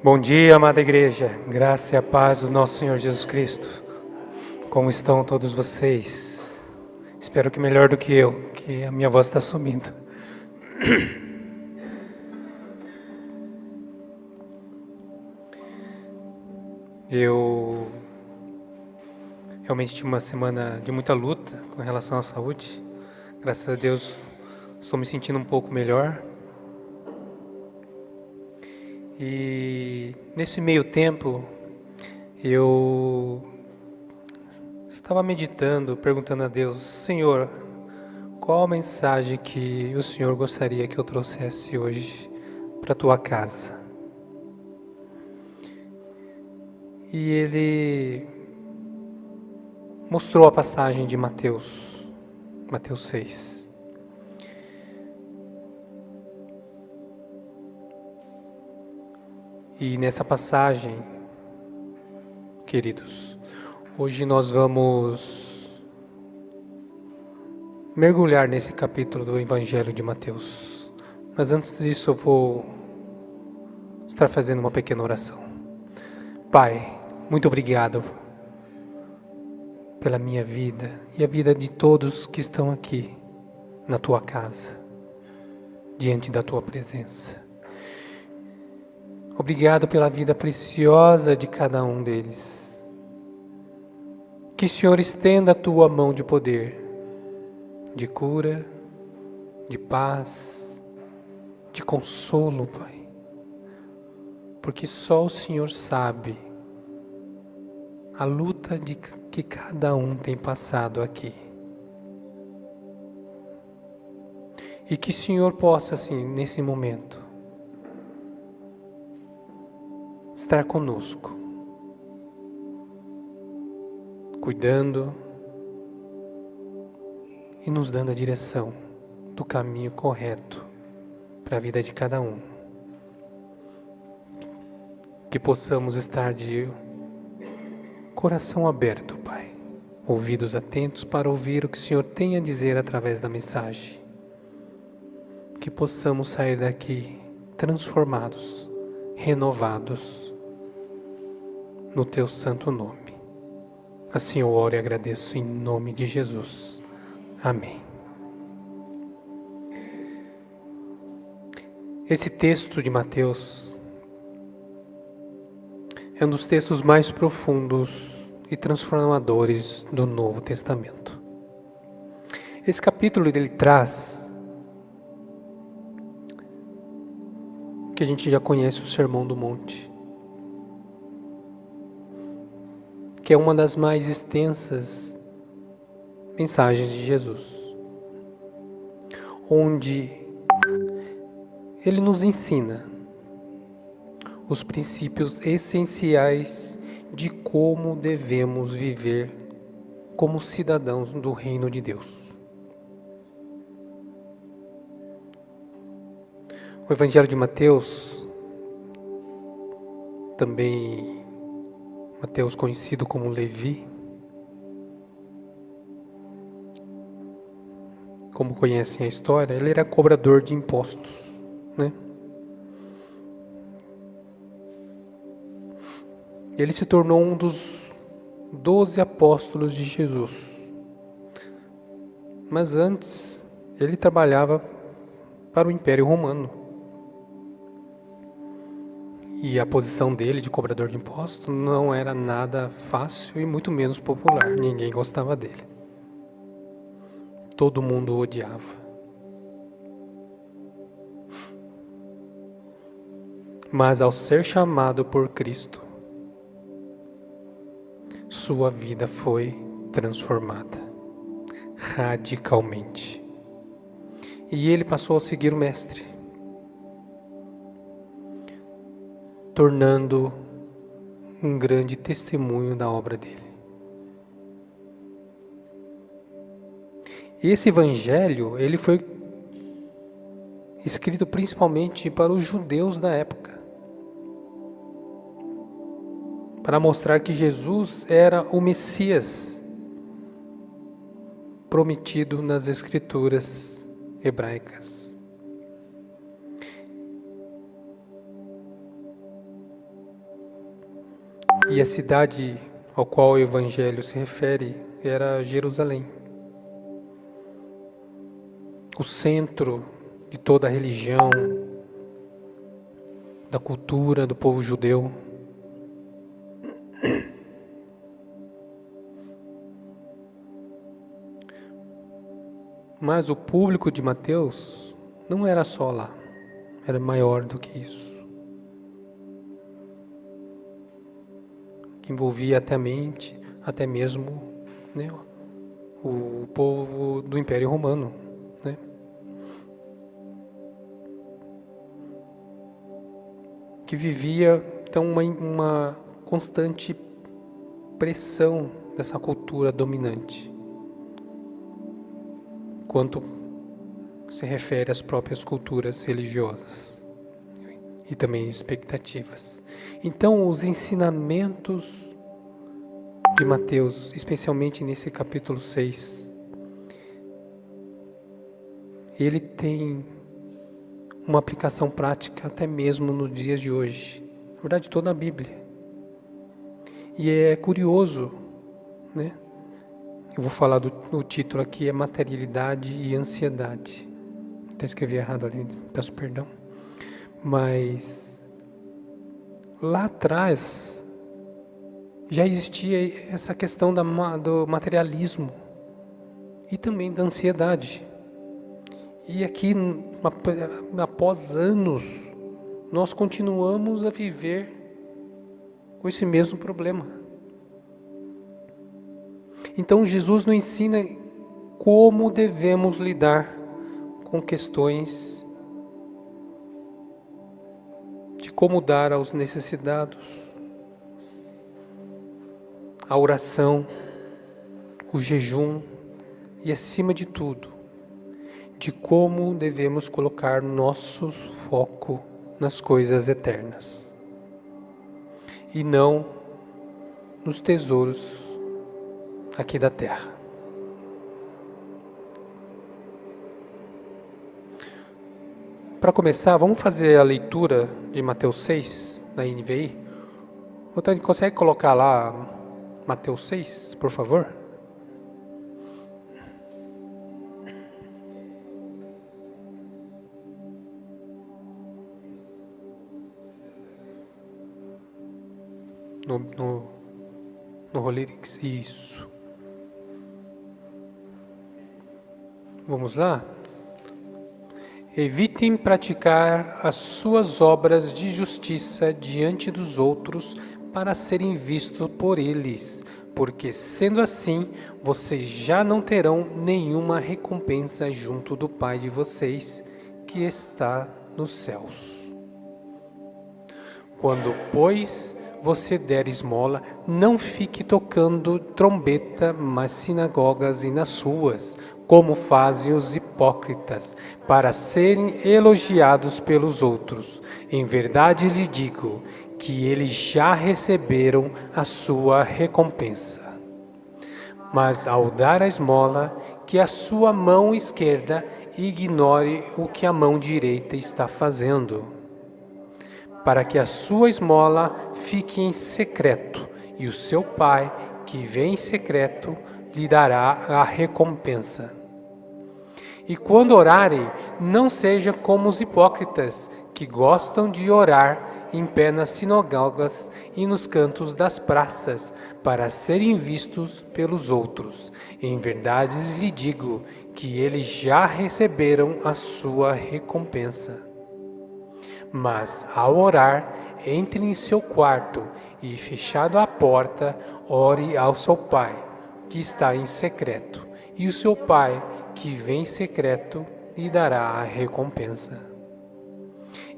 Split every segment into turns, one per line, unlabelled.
Bom dia, amada igreja, graça e a paz do nosso Senhor Jesus Cristo. Como estão todos vocês? Espero que melhor do que eu, que a minha voz está sumindo. Eu realmente tive uma semana de muita luta com relação à saúde. Graças a Deus estou me sentindo um pouco melhor. E nesse meio tempo, eu estava meditando, perguntando a Deus: Senhor, qual a mensagem que o Senhor gostaria que eu trouxesse hoje para a tua casa? E Ele mostrou a passagem de Mateus 6. E nessa passagem, queridos, hoje nós vamos mergulhar nesse capítulo do Evangelho de Mateus. Mas antes disso eu vou estar fazendo uma pequena oração. Pai, muito obrigado pela minha vida e a vida de todos que estão aqui na tua casa, diante da tua presença. Obrigado pela vida preciosa de cada um deles. Que o Senhor estenda a tua mão de poder, de cura, de paz, de consolo, Pai. Porque só o Senhor sabe a luta que cada um tem passado aqui. E que o Senhor possa, assim, nesse momento, estar conosco, cuidando e nos dando a direção do caminho correto para a vida de cada um. Que possamos estar de coração aberto, Pai, ouvidos atentos para ouvir o que o Senhor tem a dizer através da mensagem. Que possamos sair daqui transformados, renovados, no Teu santo nome. Assim eu oro e agradeço em nome de Jesus. Amém. Esse texto de Mateus é um dos textos mais profundos e transformadores do Novo Testamento. Esse capítulo ele traz que a gente já conhece, o Sermão do Monte, que é uma das mais extensas mensagens de Jesus, onde ele nos ensina os princípios essenciais de como devemos viver como cidadãos do reino de Deus. O Evangelho de Mateus, também Mateus conhecido como Levi, como conhecem a história, ele era cobrador de impostos, né? Ele se tornou um dos 12 apóstolos de Jesus. Mas antes, ele trabalhava para o Império Romano. E a posição dele de cobrador de impostos não era nada fácil e muito menos popular. Ninguém gostava dele. Todo mundo o odiava. Mas ao ser chamado por Cristo, sua vida foi transformada radicalmente. E ele passou a seguir o Mestre, tornando um grande testemunho da obra dele. Esse evangelho, ele foi escrito principalmente para os judeus da época. para mostrar que Jesus era o Messias prometido nas Escrituras hebraicas. E a cidade ao qual o Evangelho se refere era Jerusalém, o centro de toda a religião, da cultura do povo judeu. Mas o público de Mateus não era só lá, era maior do que isso. Que envolvia até mesmo, né, o povo do Império Romano, né? Que vivia então uma constante pressão dessa cultura dominante, quanto se refere às próprias culturas religiosas e também expectativas. Então, os ensinamentos de Mateus, especialmente nesse capítulo 6, ele tem uma aplicação prática até mesmo nos dias de hoje. Na verdade, toda a Bíblia. E é curioso, né? Eu vou falar do título aqui, é materialidade e ansiedade. Até escrevi errado ali, peço perdão. Mas lá atrás já existia essa questão do materialismo e também da ansiedade. E aqui, após anos, nós continuamos a viver com esse mesmo problema. Então Jesus nos ensina como devemos lidar com questões de como dar aos necessitados, a oração, o jejum e, acima de tudo, de como devemos colocar nosso foco nas coisas eternas e não nos tesouros aqui da terra. Para começar, vamos fazer a leitura de Mateus 6, da NVI. Você consegue colocar lá Mateus 6, por favor? No Rolirix, isso. Vamos lá? Evitem praticar as suas obras de justiça diante dos outros para serem vistos por eles, porque sendo assim, vocês já não terão nenhuma recompensa junto do Pai de vocês, que está nos céus. Quando, pois, você der esmola, não fique tocando trombeta nas sinagogas e nas ruas, como fazem os hipócritas, para serem elogiados pelos outros. Em verdade lhe digo que eles já receberam a sua recompensa. Mas ao dar a esmola, que a sua mão esquerda ignore o que a mão direita está fazendo, para que a sua esmola fique em secreto, e o seu Pai, que vê em secreto, lhe dará a recompensa. E quando orarem, não sejam como os hipócritas, que gostam de orar em pé nas sinagogas e nos cantos das praças, para serem vistos pelos outros. Em verdade lhe digo que eles já receberam a sua recompensa. Mas, ao orar, entre em seu quarto e, fechado a porta, ore ao seu Pai, que está em secreto. E o seu Pai, que vem em secreto, lhe dará a recompensa.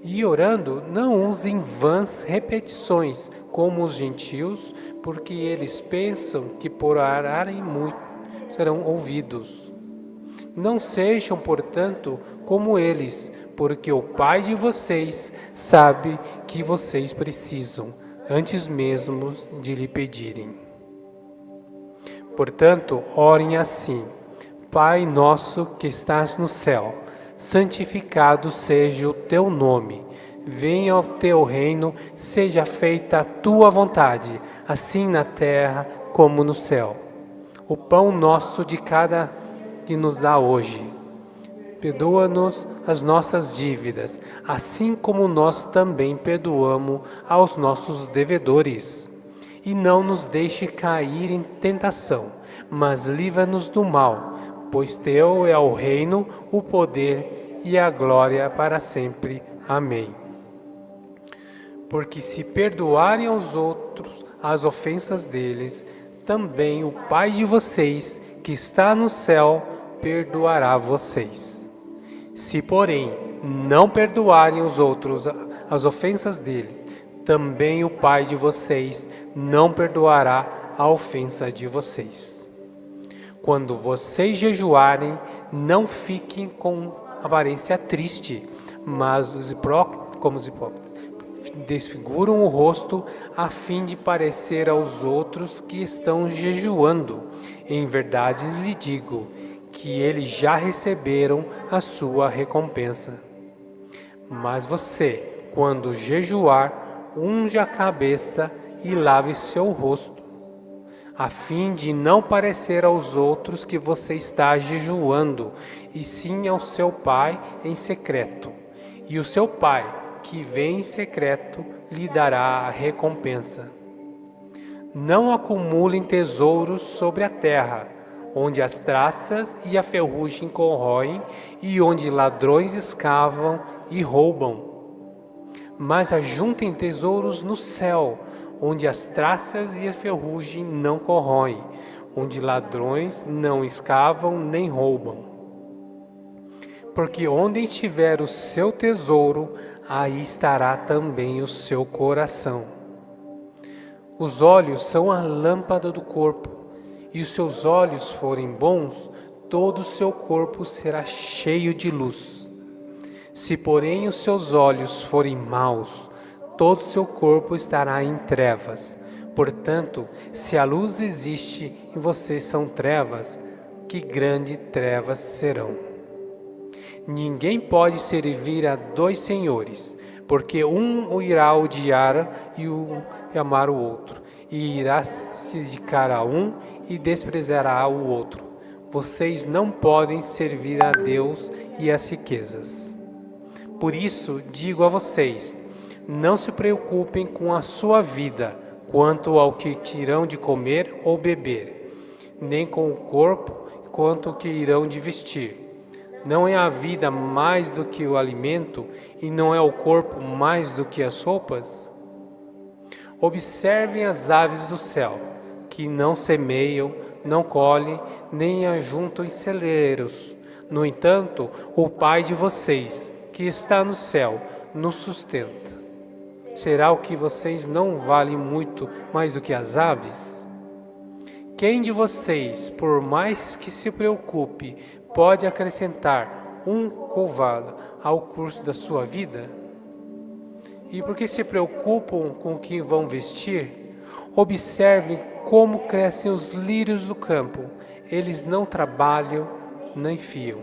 E orando, não usem vãs repetições, como os gentios, porque eles pensam que por orarem muito serão ouvidos. Não sejam, portanto, como eles, porque o Pai de vocês sabe que vocês precisam antes mesmo de lhe pedirem. Portanto, orem assim: Pai nosso que estás no céu, santificado seja o teu nome. Venha o teu reino, seja feita a tua vontade, assim na terra como no céu. O pão nosso de cada que nos dá hoje. Perdoa-nos as nossas dívidas, assim como nós também perdoamos aos nossos devedores. E não nos deixe cair em tentação, mas livra-nos do mal, pois teu é o reino, o poder e a glória para sempre. Amém. Porque se perdoarem aos outros as ofensas deles, também o Pai de vocês, que está no céu, perdoará vocês. Se, porém, não perdoarem os outros as ofensas deles, também o Pai de vocês não perdoará a ofensa de vocês. Quando vocês jejuarem, não fiquem com aparência triste, mas como os hipócritas desfiguram o rosto a fim de parecer aos outros que estão jejuando. Em verdade lhe digo que eles já receberam a sua recompensa. Mas você, quando jejuar, unja a cabeça e lave seu rosto, a fim de não parecer aos outros que você está jejuando, e sim ao seu Pai em secreto. E o seu Pai, que vem em secreto, lhe dará a recompensa. Não acumulem tesouros sobre a terra, onde as traças e a ferrugem corroem, e onde ladrões escavam e roubam. Mas ajuntem tesouros no céu, onde as traças e a ferrugem não corroem, onde ladrões não escavam nem roubam. Porque onde estiver o seu tesouro, aí estará também o seu coração. Os olhos são a lâmpada do corpo, e os seus olhos forem bons, todo o seu corpo será cheio de luz. Se, porém, os seus olhos forem maus, todo o seu corpo estará em trevas. Portanto, se a luz existe e vocês são trevas, que grandes trevas serão. Ninguém pode servir a dois senhores, porque um o irá odiar e amar o outro, e irá se dedicar a um e desprezará o outro. Vocês não podem servir a Deus e às riquezas. Por isso, digo a vocês, não se preocupem com a sua vida, quanto ao que irão de comer ou beber, nem com o corpo, quanto ao que irão de vestir. Não é a vida mais do que o alimento, e não é o corpo mais do que as roupas? Observem as aves do céu, que não semeiam, não colhem, nem ajuntam em celeiros. No entanto, o Pai de vocês, que está no céu, nos sustenta. Será o que vocês não valem muito mais do que as aves? Quem de vocês, por mais que se preocupe, pode acrescentar um côvado ao curso da sua vida? E por que se preocupam com o que vão vestir? Observem como crescem os lírios do campo. Eles não trabalham nem fiam.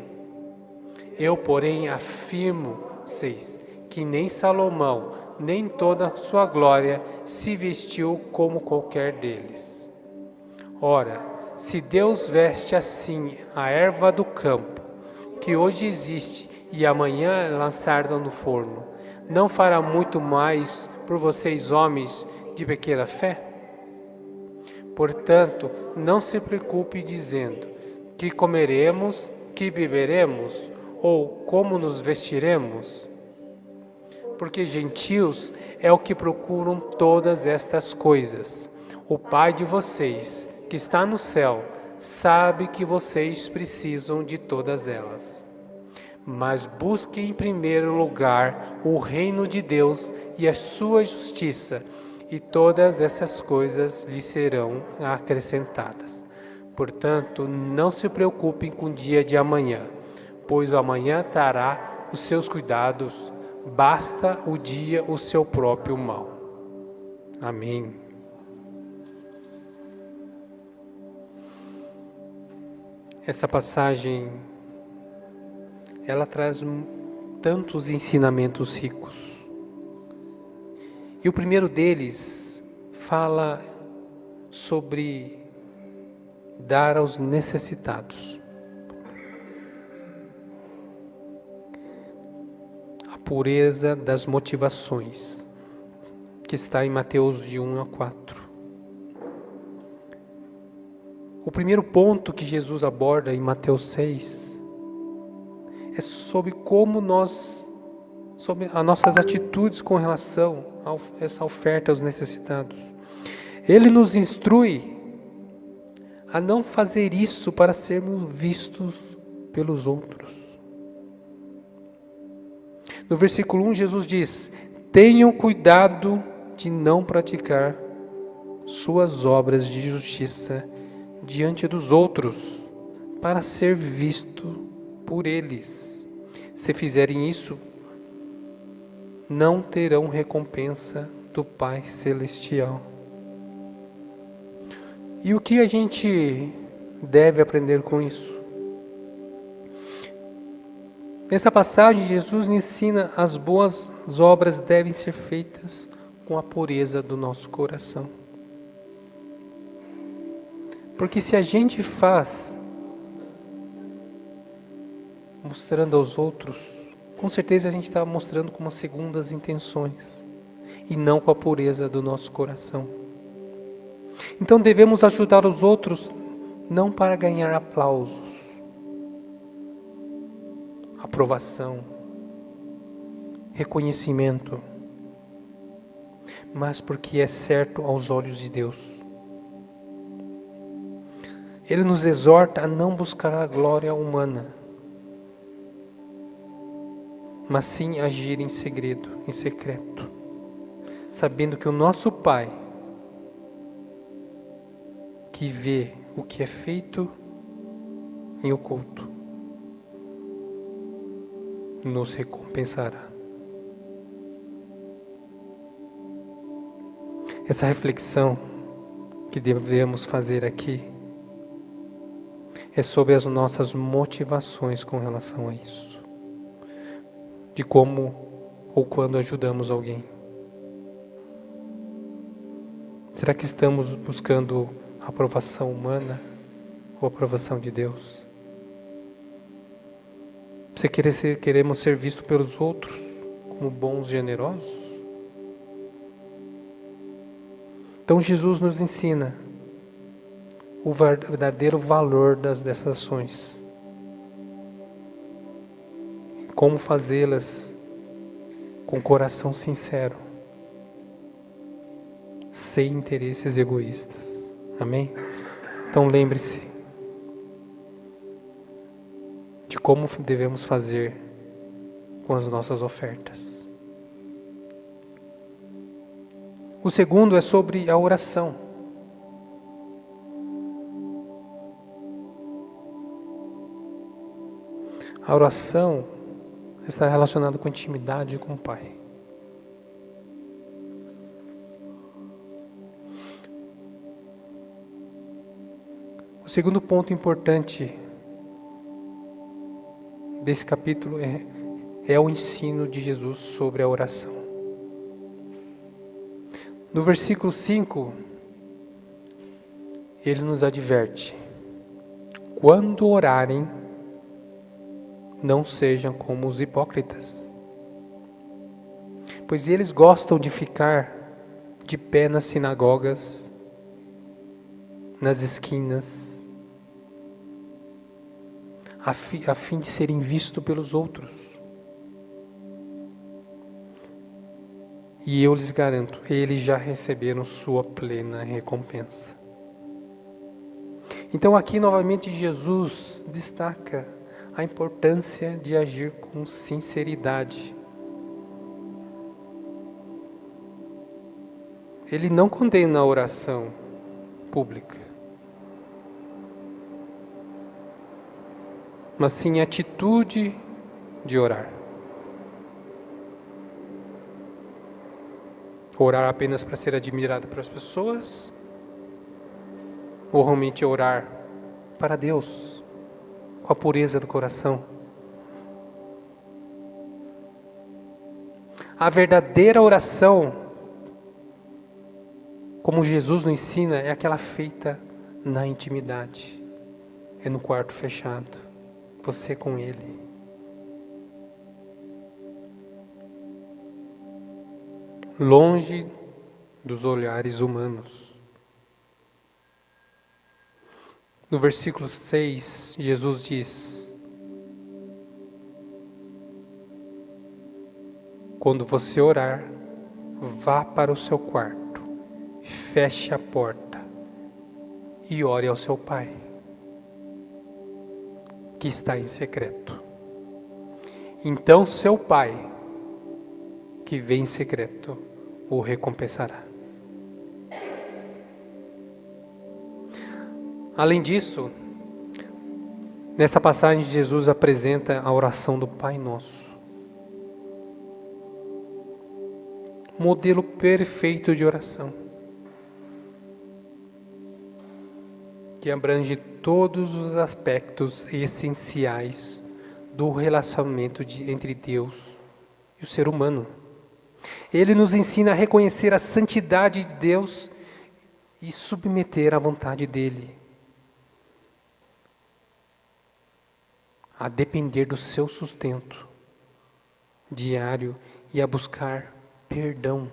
Eu, porém, afirmo-vocês que nem Salomão, nem toda a sua glória, se vestiu como qualquer deles. Ora, se Deus veste assim a erva do campo, que hoje existe e amanhã é lançada no forno, não fará muito mais por vocês, homens de pequena fé? Portanto, não se preocupe dizendo: que comeremos, que beberemos, ou como nos vestiremos? Porque gentios é o que procuram todas estas coisas. O Pai de vocês, que está no céu, sabe que vocês precisam de todas elas. Mas busquem em primeiro lugar o reino de Deus e a sua justiça, e todas essas coisas lhe serão acrescentadas. Portanto, não se preocupem com o dia de amanhã, pois o amanhã trará os seus cuidados, basta o dia o seu próprio mal. Amém. Essa passagem, ela traz tantos ensinamentos ricos. E o primeiro deles fala sobre dar aos necessitados. A pureza das motivações, que está em Mateus de 1 a 4. O primeiro ponto que Jesus aborda em Mateus 6 é sobre sobre as nossas atitudes com relação a essa oferta aos necessitados. Ele nos instrui a não fazer isso para sermos vistos pelos outros. No versículo 1, Jesus diz: tenham cuidado de não praticar suas obras de justiça diante dos outros, para ser visto por eles. Se fizerem isso, não terão recompensa do Pai Celestial. E o que a gente deve aprender com isso? Nessa passagem, Jesus nos ensina as boas obras devem ser feitas com a pureza do nosso coração. Porque se a gente faz mostrando aos outros, com certeza a gente está mostrando com umas segundas intenções e não com a pureza do nosso coração. Então devemos ajudar os outros não para ganhar aplausos, aprovação, reconhecimento, mas porque é certo aos olhos de Deus. Ele nos exorta a não buscar a glória humana, mas sim agir em segredo, em secreto, sabendo que o nosso Pai, que vê o que é feito em oculto, nos recompensará. Essa reflexão que devemos fazer aqui é sobre as nossas motivações com relação a isso, de como ou quando ajudamos alguém. Será que estamos buscando aprovação humana ou aprovação de Deus? Queremos ser vistos pelos outros como bons e generosos? Então Jesus nos ensina o verdadeiro valor dessas ações, como fazê-las com coração sincero, sem interesses egoístas. Amém? Então lembre-se de como devemos fazer com as nossas ofertas. O segundo é sobre a oração. A oração está relacionada com a intimidade com o Pai. O segundo ponto importante desse capítulo é o ensino de Jesus sobre a oração. No versículo 5, ele nos adverte: quando orarem, não sejam como os hipócritas, pois eles gostam de ficar de pé nas sinagogas, nas esquinas, a fim de serem vistos pelos outros. E eu lhes garanto, eles já receberam sua plena recompensa. Então aqui novamente Jesus destaca a importância de agir com sinceridade. Ele não condena a oração pública, mas sim a atitude de orar. Orar apenas para ser admirado pelas pessoas? Ou realmente orar para Deus, com a pureza do coração? A verdadeira oração, como Jesus nos ensina, é aquela feita na intimidade. É no quarto fechado, você com Ele. Longe dos olhares humanos. No versículo 6, Jesus diz: quando você orar, vá para o seu quarto, feche a porta e ore ao seu Pai, que está em secreto. Então seu Pai, que vem em secreto, o recompensará. Além disso, nessa passagem Jesus apresenta a oração do Pai Nosso. Modelo perfeito de oração, que abrange todos os aspectos essenciais do relacionamento entre Deus e o ser humano. Ele nos ensina a reconhecer a santidade de Deus e submeter à vontade dele, a depender do seu sustento diário e a buscar perdão,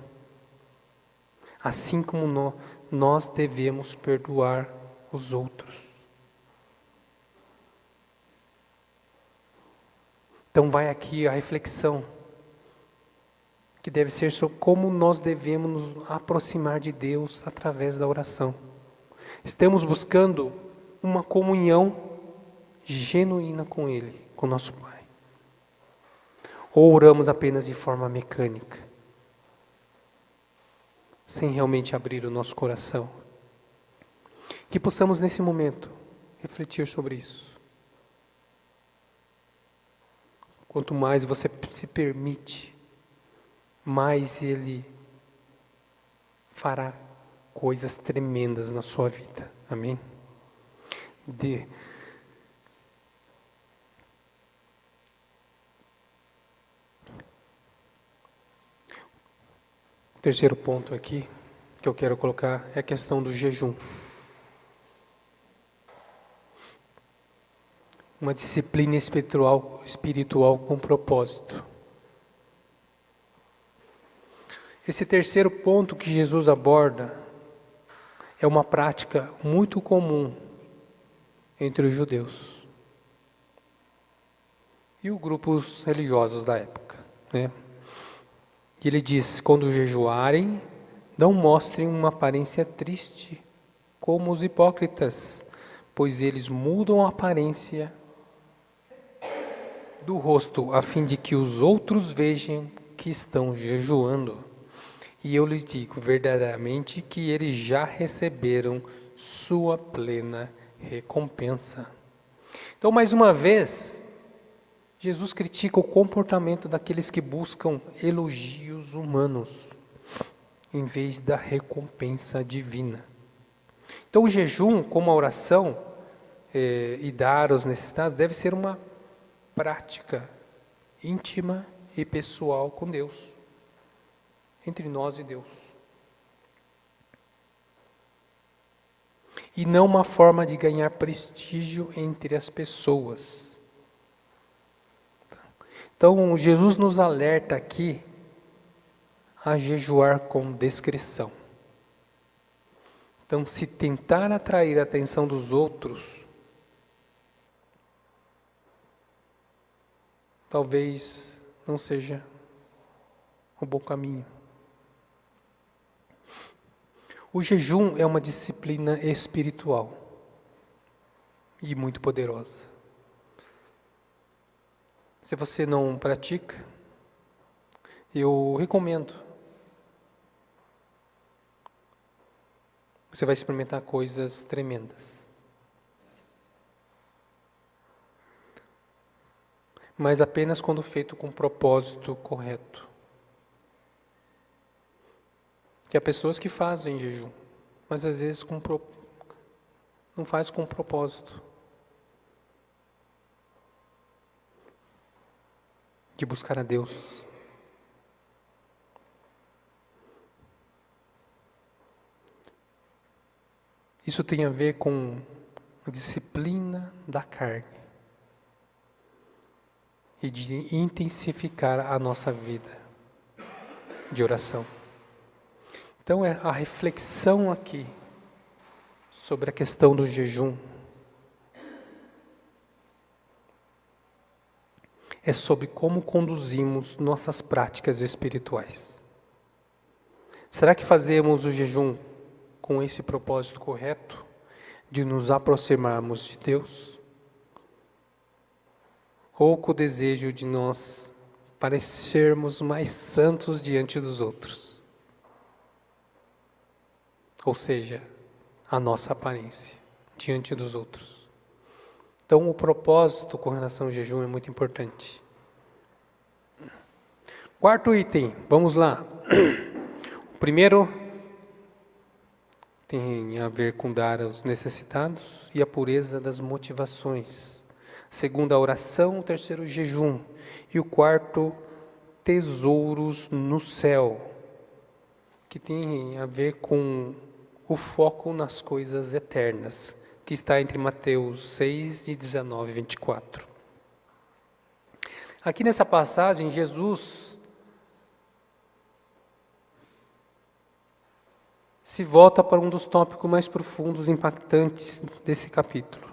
assim como nós devemos perdoar os outros. Então vai aqui a reflexão, que deve ser sobre como nós devemos nos aproximar de Deus através da oração. Estamos buscando uma comunhão genuína com Ele, com nosso Pai? Ou oramos apenas de forma mecânica, sem realmente abrir o nosso coração? Que possamos nesse momento refletir sobre isso. Quanto mais você se permite, mais Ele fará coisas tremendas na sua vida. Amém? O terceiro ponto aqui que eu quero colocar é a questão do jejum. Uma disciplina espiritual com propósito. Esse terceiro ponto que Jesus aborda é uma prática muito comum entre os judeus e os grupos religiosos da época, né? E ele diz: quando jejuarem, não mostrem uma aparência triste, como os hipócritas, pois eles mudam a aparência do rosto, a fim de que os outros vejam que estão jejuando. E eu lhes digo verdadeiramente que eles já receberam sua plena recompensa. Então, mais uma vez, Jesus critica o comportamento daqueles que buscam elogios humanos, em vez da recompensa divina. Então, o jejum, como a oração e dar aos necessitados, deve ser uma prática íntima e pessoal com Deus, entre nós e Deus. E não uma forma de ganhar prestígio entre as pessoas. Então, Jesus nos alerta aqui a jejuar com discrição. Então, se tentar atrair a atenção dos outros, talvez não seja o bom caminho. O jejum é uma disciplina espiritual e muito poderosa. Se você não pratica, eu recomendo. Você vai experimentar coisas tremendas. Mas apenas quando feito com o propósito correto. há pessoas que fazem jejum, mas às vezes não faz com propósito de buscar a Deus. Isso tem a ver com a disciplina da carne e de intensificar a nossa vida de oração. Então é a reflexão aqui sobre a questão do jejum é sobre como conduzimos nossas práticas espirituais. Será que fazemos o jejum com esse propósito correto de nos aproximarmos de Deus? Ou com o desejo de nós parecermos mais santos diante dos outros? Ou seja, a nossa aparência diante dos outros. Então, o propósito com relação ao jejum é muito importante. Quarto item, vamos lá. O primeiro tem a ver com dar aos necessitados e a pureza das motivações. Segundo, a oração. O terceiro, o jejum. E o quarto, tesouros no céu, que tem a ver com o foco nas coisas eternas, que está entre Mateus 6, de 19 e 24. Aqui nessa passagem, Jesus se volta para um dos tópicos mais profundos e impactantes desse capítulo,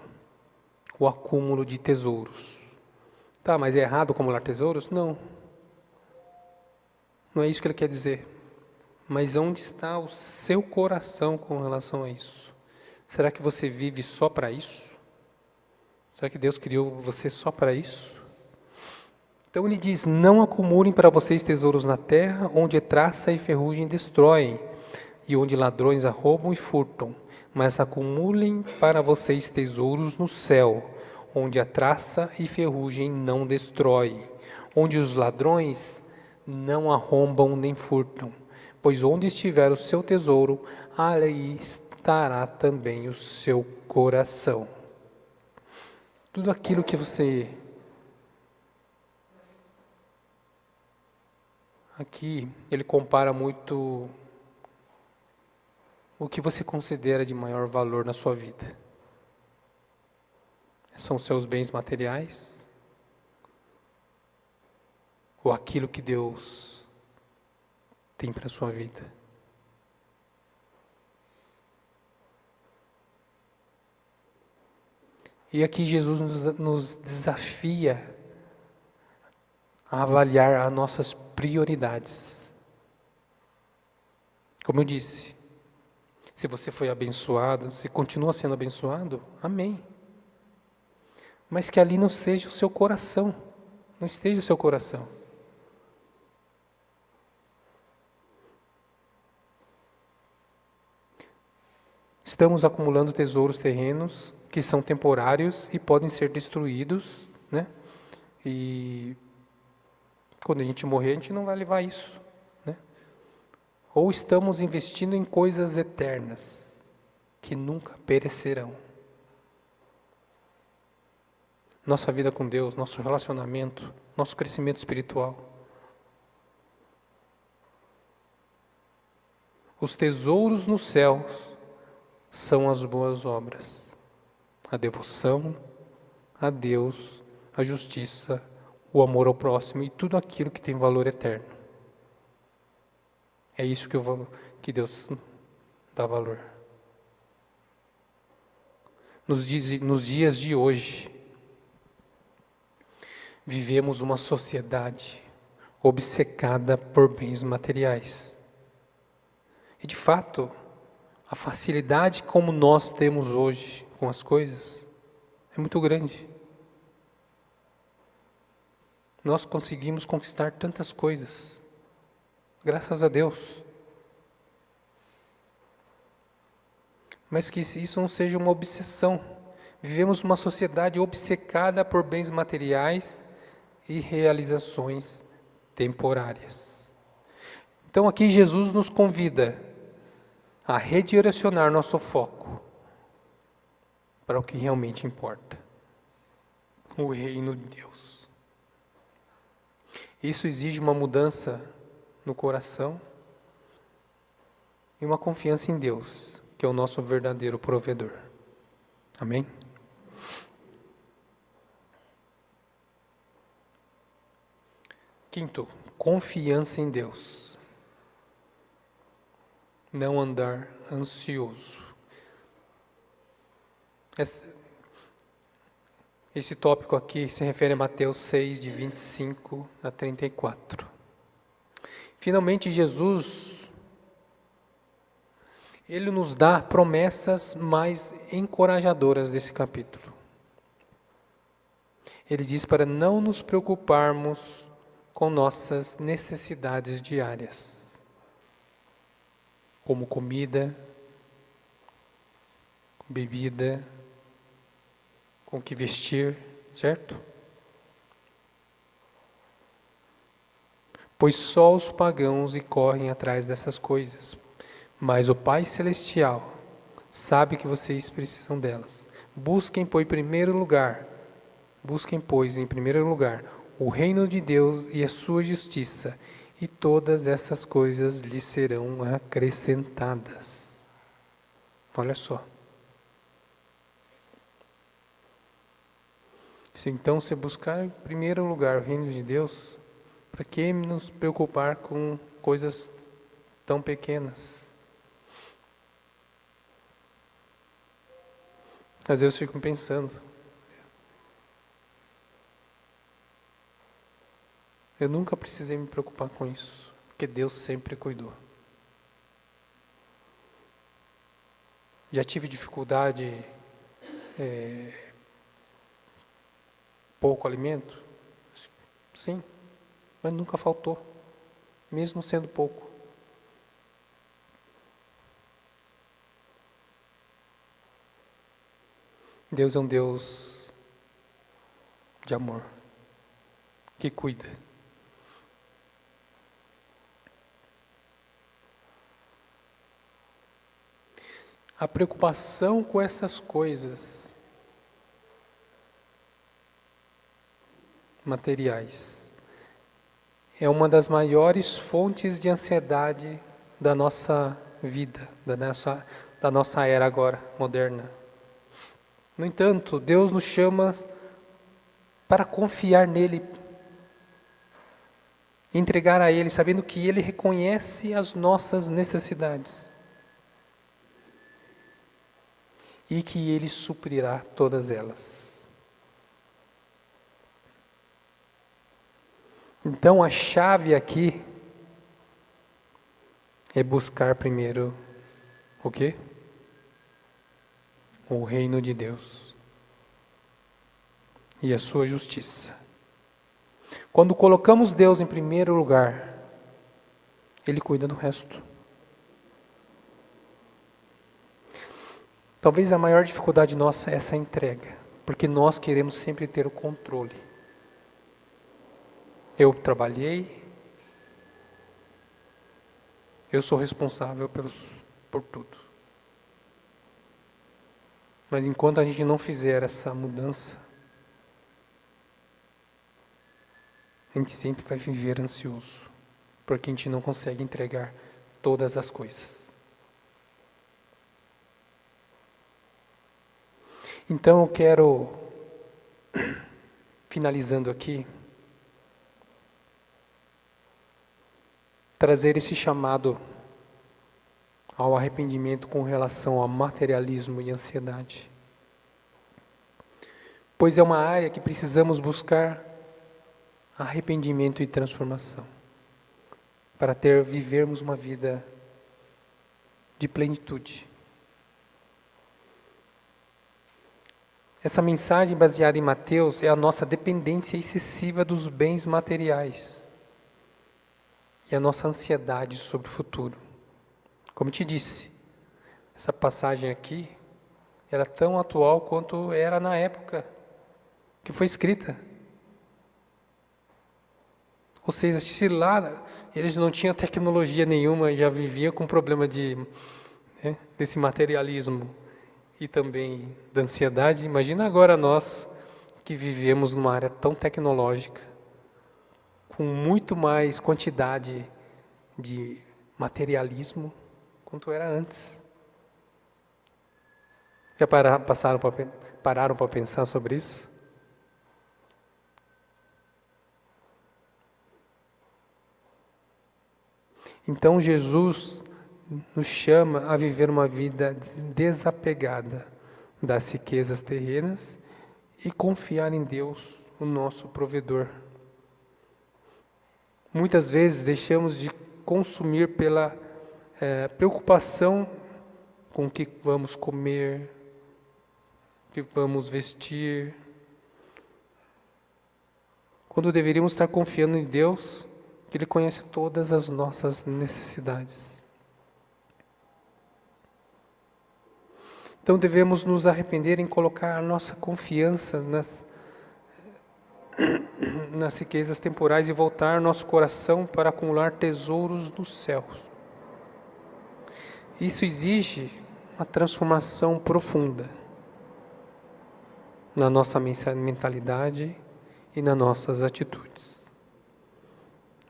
o acúmulo de tesouros. Tá, mas é errado acumular tesouros? Não. Não é isso que ele quer dizer. Mas onde está o seu coração com relação a isso? Será que você vive só para isso? Será que Deus criou você só para isso? Então ele diz: não acumulem para vocês tesouros na terra, onde traça e ferrugem destroem, e onde ladrões arrombam e furtam, mas acumulem para vocês tesouros no céu, onde a traça e ferrugem não destrói, onde os ladrões não arrombam nem furtam. Pois onde estiver o seu tesouro, ali estará também o seu coração. Tudo aquilo que você... Aqui ele compara muito o que você considera de maior valor na sua vida. São seus bens materiais? Ou aquilo que Deus tem para a sua vida? E aqui Jesus nos desafia a avaliar as nossas prioridades. Como eu disse, se você foi abençoado, se continua sendo abençoado, amém. Mas que ali não seja o seu coração, não esteja o seu coração. Estamos acumulando tesouros terrenos que são temporários e podem ser destruídos, né? E quando a gente morrer, a gente não vai levar isso, né? Ou estamos investindo em coisas eternas que nunca perecerão. Nossa vida com Deus, nosso relacionamento, nosso crescimento espiritual. Os tesouros nos céus são as boas obras, a devoção a Deus, a justiça, o amor ao próximo e tudo aquilo que tem valor eterno. É isso que Deus dá valor. Nos dias de hoje, vivemos uma sociedade obcecada por bens materiais. E de fato, a facilidade como nós temos hoje com as coisas é muito grande. Nós conseguimos conquistar tantas coisas, graças a Deus. Mas que isso não seja uma obsessão. Vivemos uma sociedade obcecada por bens materiais e realizações temporárias. Então aqui Jesus nos convida a redirecionar nosso foco para o que realmente importa: o reino de Deus. Isso exige uma mudança no coração e uma confiança em Deus, que é o nosso verdadeiro provedor. Amém? Quinto, confiança em Deus. Não andar ansioso. Esse tópico aqui se refere a Mateus 6, de 25 a 34. Finalmente, Jesus, Ele nos dá promessas mais encorajadoras desse capítulo. Ele diz para não nos preocuparmos com nossas necessidades diárias, como comida, bebida, com o que vestir, certo? Pois só os pagãos correm atrás dessas coisas, mas o Pai Celestial sabe que vocês precisam delas. Busquem, pois, em primeiro lugar, o reino de Deus e a sua justiça, e todas essas coisas lhes serão acrescentadas. Olha só. Se então você buscar em primeiro lugar o reino de Deus, para que nos preocupar com coisas tão pequenas? Às vezes eu fico pensando, eu nunca precisei me preocupar com isso, porque Deus sempre cuidou. Já tive dificuldade, pouco alimento? Sim, mas nunca faltou, mesmo sendo pouco. Deus é um Deus de amor, que cuida. A preocupação com essas coisas materiais é uma das maiores fontes de ansiedade da nossa vida, da nossa era agora, moderna. No entanto, Deus nos chama para confiar nele, entregar a Ele, sabendo que Ele reconhece as nossas necessidades e que Ele suprirá todas elas. Então a chave aqui é buscar primeiro o quê? O reino de Deus e a sua justiça. Quando colocamos Deus em primeiro lugar, Ele cuida do resto. Talvez a maior dificuldade nossa é essa entrega, porque nós queremos sempre ter o controle. Eu trabalhei, eu sou responsável por tudo. Mas enquanto a gente não fizer essa mudança, a gente sempre vai viver ansioso, porque a gente não consegue entregar todas as coisas. Então eu quero, finalizando aqui, trazer esse chamado ao arrependimento com relação ao materialismo e ansiedade. Pois é uma área que precisamos buscar arrependimento e transformação, para vivermos uma vida de plenitude. Essa mensagem baseada em Mateus é a nossa dependência excessiva dos bens materiais e a nossa ansiedade sobre o futuro. Como te disse, essa passagem aqui, ela é tão atual quanto era na época que foi escrita. Ou seja, se lá eles não tinham tecnologia nenhuma e já viviam com problema de desse materialismo e também da ansiedade. Imagina agora nós que vivemos numa área tão tecnológica, com muito mais quantidade de materialismo quanto era antes. Já pararam para pensar sobre isso? Então Jesus nos chama a viver uma vida desapegada das riquezas terrenas e confiar em Deus, o nosso provedor. Muitas vezes deixamos de consumir pela preocupação com o que vamos comer, o que vamos vestir, quando deveríamos estar confiando em Deus, que Ele conhece todas as nossas necessidades. Então devemos nos arrepender em colocar a nossa confiança nas riquezas temporais e voltar nosso coração para acumular tesouros nos céus. Isso exige uma transformação profunda na nossa mentalidade e nas nossas atitudes.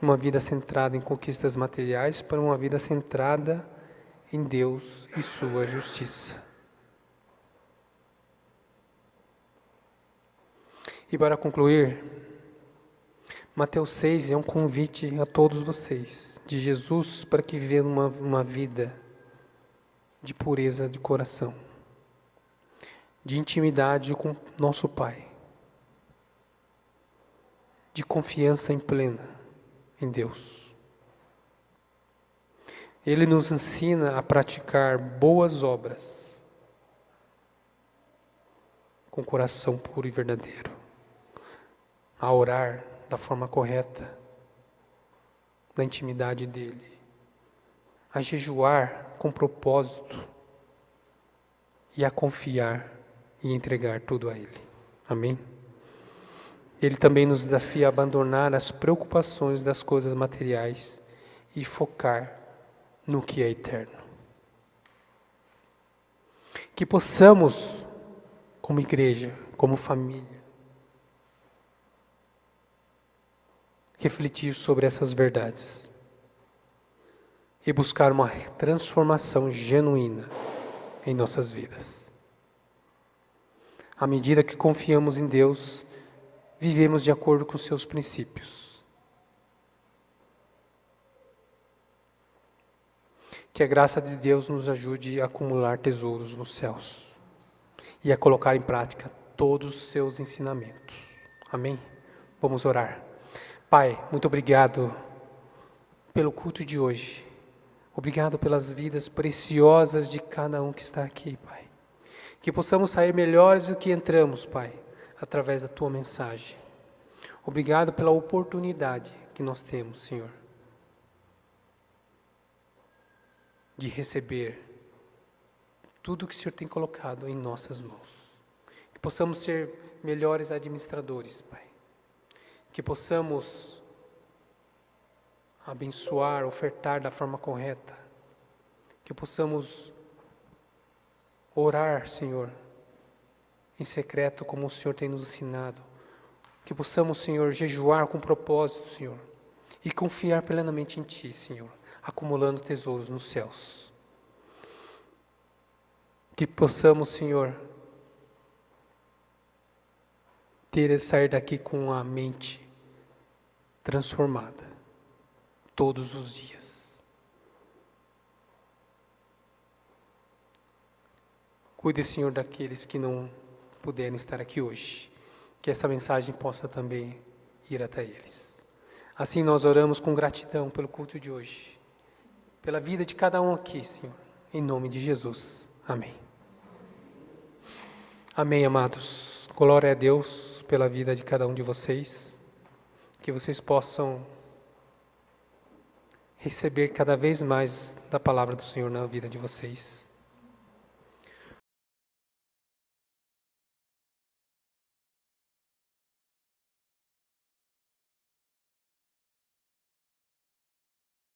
Uma vida centrada em conquistas materiais para uma vida centrada em Deus e sua justiça. E para concluir, Mateus 6 é um convite a todos vocês, de Jesus, para que vivam uma vida de pureza de coração, de intimidade com nosso Pai, de confiança em plena em Deus. Ele nos ensina a praticar boas obras com coração puro e verdadeiro, a orar da forma correta, na intimidade dEle, a jejuar com propósito e a confiar e entregar tudo a Ele. Amém? Ele também nos desafia a abandonar as preocupações das coisas materiais e focar no que é eterno. Que possamos, como igreja, como família, refletir sobre essas verdades e buscar uma transformação genuína em nossas vidas. À medida que confiamos em Deus, vivemos de acordo com seus princípios. Que a graça de Deus nos ajude a acumular tesouros nos céus e a colocar em prática todos os seus ensinamentos. Amém? Vamos orar. Pai, muito obrigado pelo culto de hoje. Obrigado pelas vidas preciosas de cada um que está aqui, Pai. Que possamos sair melhores do que entramos, Pai, através da Tua mensagem. Obrigado pela oportunidade que nós temos, Senhor, de receber tudo que o Senhor tem colocado em nossas mãos. Que possamos ser melhores administradores, Pai. Que possamos abençoar, ofertar da forma correta. Que possamos orar, Senhor, em secreto, como o Senhor tem nos ensinado. Que possamos, Senhor, jejuar com propósito, Senhor, e confiar plenamente em Ti, Senhor, acumulando tesouros nos céus. Que possamos, Senhor, sair daqui com a mente transformada todos os dias. Cuide, Senhor, daqueles que não puderam estar aqui hoje, que essa mensagem possa também ir até eles. Assim nós oramos com gratidão pelo culto de hoje, pela vida de cada um aqui, Senhor, em nome de Jesus. Amém. Amém, amados. Glória a Deus pela vida de cada um de vocês. Que vocês possam receber cada vez mais da palavra do Senhor na vida de vocês.